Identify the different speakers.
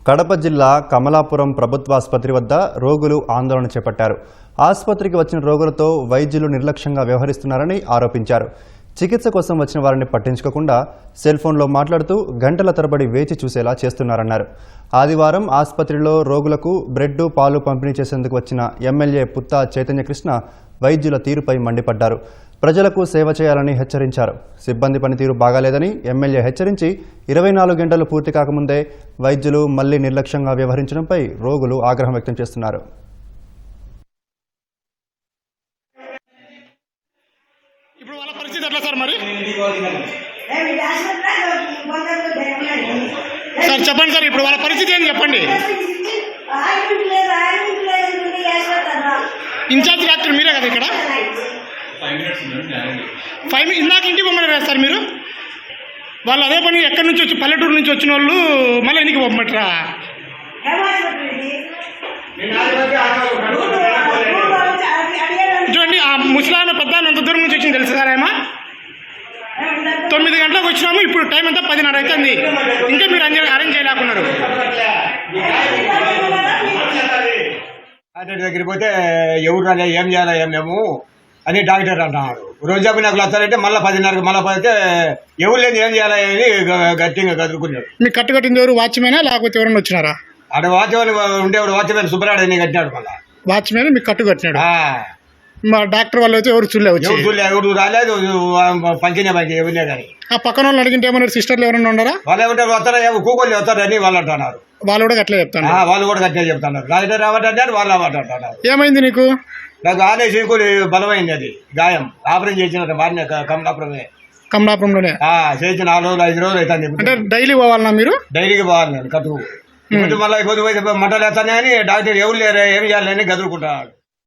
Speaker 1: కడప జిల్లా కమలాపురం ప్రభుత్వ ఆసుపత్రి వద్ద రోగులు ఆందోళన చేపట్టారు. ఆసుపత్రికి వచ్చిన రోగులతో వైద్యులు నిర్లక్ష్యంగా వ్యవహరిస్తున్నారని ఆరోపించారు. చికిత్స కోసం వచ్చిన వారిని పట్టించుకోకుండా సెల్ ఫోన్లో మాట్లాడుతూ గంటల తరబడి వేచి చూసేలా చేస్తున్నారన్నారు. ఆదివారం ఆసుపత్రిలో రోగులకు బ్రెడ్, పాలు పంపిణీ చేసేందుకు వచ్చిన ఎమ్మెల్యే పుత్తా చైతన్యకృష్ణ వైద్యుల తీరుపై మండిపడ్డారు. ప్రజలకు సేవ చేయాలని హెచ్చరించారు. సిబ్బంది పనితీరు బాగాలేదని ఎమ్మెల్యే హెచ్చరించి 24 గంటలు పూర్తి కాకముందే వైద్యులు మళ్లీ నిర్లక్ష్యంగా వ్యవహరించడంపై రోగులు ఆగ్రహం వ్యక్తం చేస్తున్నారు.
Speaker 2: ఇప్పుడు వాళ్ళ పరిస్థితి ఎట్లా సార్? మరి సార్ చెప్పండి సార్, ఇప్పుడు వాళ్ళ పరిస్థితి ఏంటి చెప్పండి. ఇన్ఛార్జ్ డాక్టర్ మీరే కదా ఇక్కడ? 5 ఇందాక ఇంటికి పంపలేరు సార్ మీరు? వాళ్ళు అదే పని ఎక్కడి నుంచి వచ్చి పల్లెటూరు నుంచి వచ్చిన వాళ్ళు మళ్ళీ ఇంటికి పంపట్రా? చూడండి, ఆ ముసలాయన పెద్ద అంత దూరం నుంచి వచ్చింది తెలుసు సార్. ఏమో 9 గంటలకు వచ్చినాము, ఇప్పుడు టైం అంతా 10:30 అవుతుంది. ఇంకా మీరు అరేంజ్ చేయలేకున్నారు.
Speaker 3: దగ్గరికి పోతే ఎవరు రాలే, ఏం చేయాలా ఏం మేము అని డాక్టర్ అంటున్నారు. రోజాకు నాకు వస్తారంటే మళ్ళీ 10:30 మళ్ళీ పోతే ఎవరు లేని ఏం చేయాలి అని గట్టిగా కదులుకున్నాడు.
Speaker 2: మీకు కట్టు కట్టింది ఎవరు? వాచ్మేనా లేకపోతే ఎవరన్నా వచ్చినారా?
Speaker 3: అక్కడ వాచ్మెన్ ఉండేవాడు, వాచ్మెన్ సుబ్బరాడు అని కట్టినాడు. మళ్ళీ
Speaker 2: వాచ్మెన్ మీకు కట్టు కట్టినాడు. మా డాక్టర్ వాళ్ళు అయితే ఎవరు చూడలేదు,
Speaker 3: ఎవరు రాలేదు. పంచినే ఎవరినే కానీ
Speaker 2: ఆ పక్కన వాళ్ళు అడిగింటే ఏమన్నారు? సిస్టర్లు ఎవరైనా ఉన్నారా?
Speaker 3: వాళ్ళు ఏమంటారు, వస్తారా కూకోళ్ళు వస్తారని వాళ్ళు అంటున్నారు.
Speaker 2: వాళ్ళు కూడా అట్లే చెప్తాను.
Speaker 3: వాళ్ళు కూడా గట్టిగా చెప్తున్నారు. డాక్టర్ రావట్టారు, వాళ్ళు రావట్టారు.
Speaker 2: ఏమైంది నీకు?
Speaker 3: నాకు ఆనేసి ఇంకోటి బలమైంది, అది గాయం. ఆపరేషన్ చేసిన వాడిని కమలాపురంలోనే చేసిన 4 రోజులు 5 రోజులు అవుతుంది.
Speaker 2: అంటే డైలీ పోవాలన్నా మీరు?
Speaker 3: డైలీకి పోవాలి నేను కట్టుకు. మళ్ళీ మంటలు వేస్తానే అని డాక్టర్ ఎవరు లేరు, ఏం చేయాలని గదులుకుంటాడు.